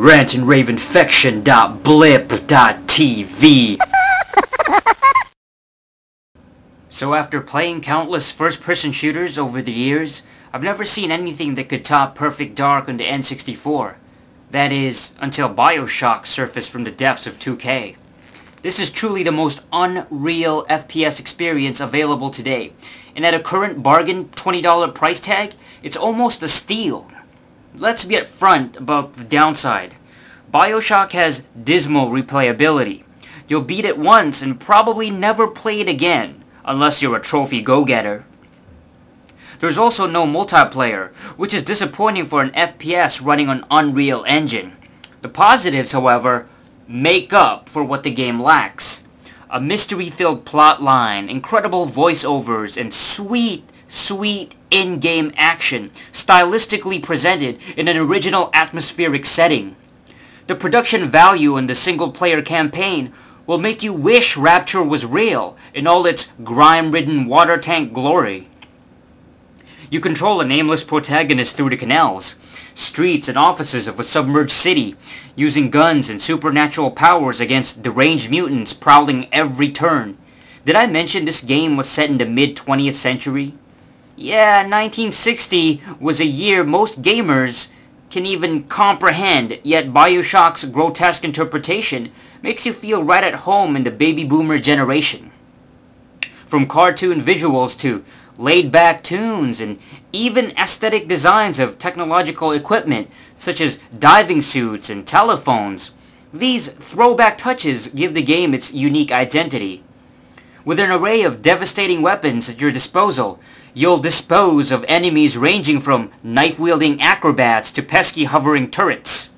rantandraveinfection.blip.tv. So after playing countless first-person shooters over the years, I've never seen anything that could top Perfect Dark on the N64. That is, until BioShock surfaced from the depths of 2K. This is truly the most unreal FPS experience available today, and at a current bargain $20 price tag, it's almost a steal. Let's be upfront about the downside. BioShock has dismal replayability. You'll beat it once and probably never play it again, unless you're a trophy go-getter. There's also no multiplayer, which is disappointing for an FPS running on Unreal Engine. The positives, however, make up for what the game lacks. A mystery-filled plotline, incredible voiceovers, and sweet in-game action, stylistically presented in an original atmospheric setting. The production value in the single-player campaign will make you wish Rapture was real in all its grime-ridden water tank glory. You control a nameless protagonist through the canals, streets, and offices of a submerged city, using guns and supernatural powers against deranged mutants prowling every turn. Did I mention this game was set in the mid-20th century? Yeah, 1960 was a year most gamers can even comprehend, yet BioShock's grotesque interpretation makes you feel right at home in the baby boomer generation. From cartoon visuals to laid-back tunes and even aesthetic designs of technological equipment such as diving suits and telephones, these throwback touches give the game its unique identity. With an array of devastating weapons at your disposal, you'll dispose of enemies ranging from knife-wielding acrobats to pesky hovering turrets.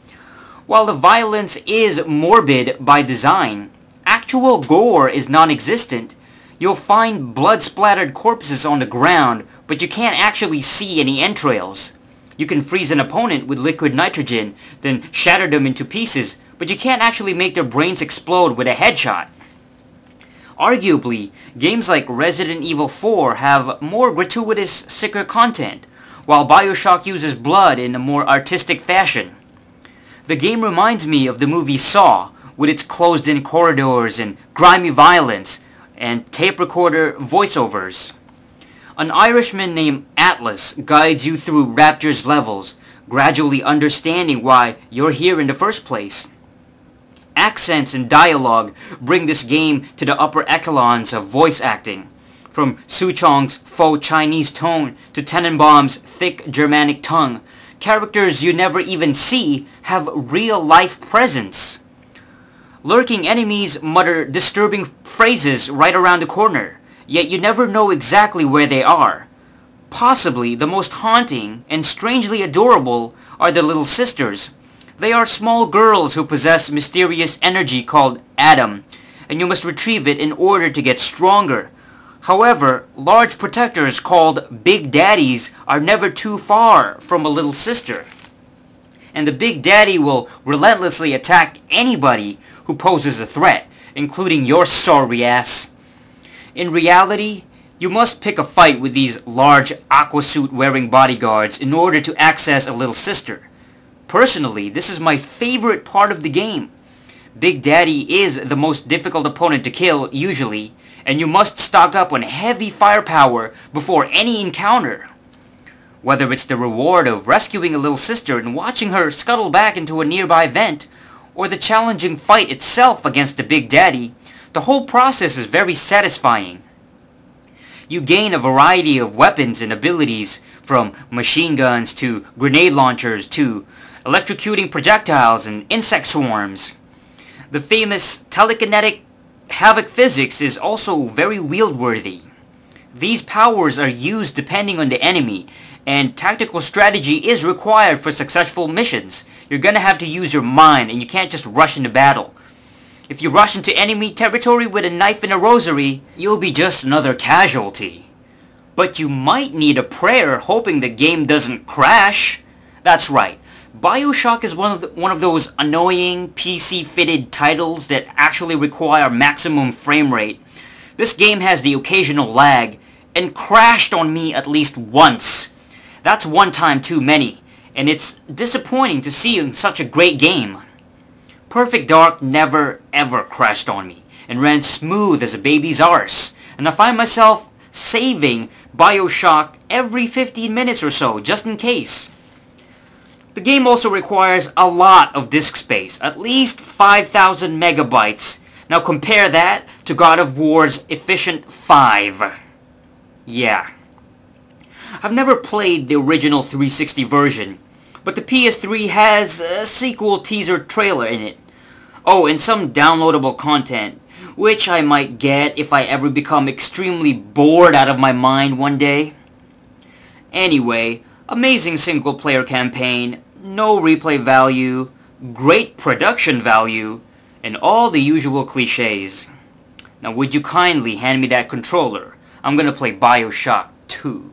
While the violence is morbid by design, actual gore is non-existent. You'll find blood-splattered corpses on the ground, but you can't actually see any entrails. You can freeze an opponent with liquid nitrogen, then shatter them into pieces, but you can't actually make their brains explode with a headshot. Arguably, games like Resident Evil 4 have more gratuitous, sicker content, while BioShock uses blood in a more artistic fashion. The game reminds me of the movie Saw, with its closed-in corridors and grimy violence, and tape recorder voiceovers. An Irishman named Atlas guides you through Rapture's levels, gradually understanding why you're here in the first place. Accents and dialogue bring this game to the upper echelons of voice acting. From Suchong's faux Chinese tone to Tenenbaum's thick Germanic tongue, characters you never even see have real-life presence. Lurking enemies mutter disturbing phrases right around the corner, yet you never know exactly where they are. Possibly the most haunting and strangely adorable are the little sisters. They are small girls who possess mysterious energy called Adam, and you must retrieve it in order to get stronger. However, large protectors called Big Daddies are never too far from a little sister. And the Big Daddy will relentlessly attack anybody who poses a threat, including your sorry ass. In reality, you must pick a fight with these large aquasuit-wearing bodyguards in order to access a little sister. Personally, this is my favorite part of the game. Big Daddy is the most difficult opponent to kill, usually, and you must stock up on heavy firepower before any encounter. Whether it's the reward of rescuing a little sister and watching her scuttle back into a nearby vent, or the challenging fight itself against the Big Daddy, the whole process is very satisfying. You gain a variety of weapons and abilities, from machine guns to grenade launchers to electrocuting projectiles and insect swarms. The famous telekinetic havoc physics is also very wield-worthy. These powers are used depending on the enemy, and tactical strategy is required for successful missions. You're gonna have to use your mind, and you can't just rush into battle. If you rush into enemy territory with a knife and a rosary, you'll be just another casualty. But you might need a prayer hoping the game doesn't crash. That's right. BioShock is one of those annoying PC-fitted titles that actually require maximum frame rate. This game has the occasional lag, and crashed on me at least once. That's one time too many, and it's disappointing to see in such a great game. Perfect Dark never ever crashed on me, and ran smooth as a baby's arse, and I find myself saving BioShock every 15 minutes or so, just in case. The game also requires a lot of disk space, at least 5,000 megabytes. Now compare that to God of War's efficient 5. Yeah. I've never played the original 360 version, but the PS3 has a sequel teaser trailer in it. Oh, and some downloadable content, which I might get if I ever become extremely bored out of my mind one day. Anyway, amazing single-player campaign, no replay value, great production value, and all the usual cliches. Now would you kindly hand me that controller? I'm gonna play BioShock 2.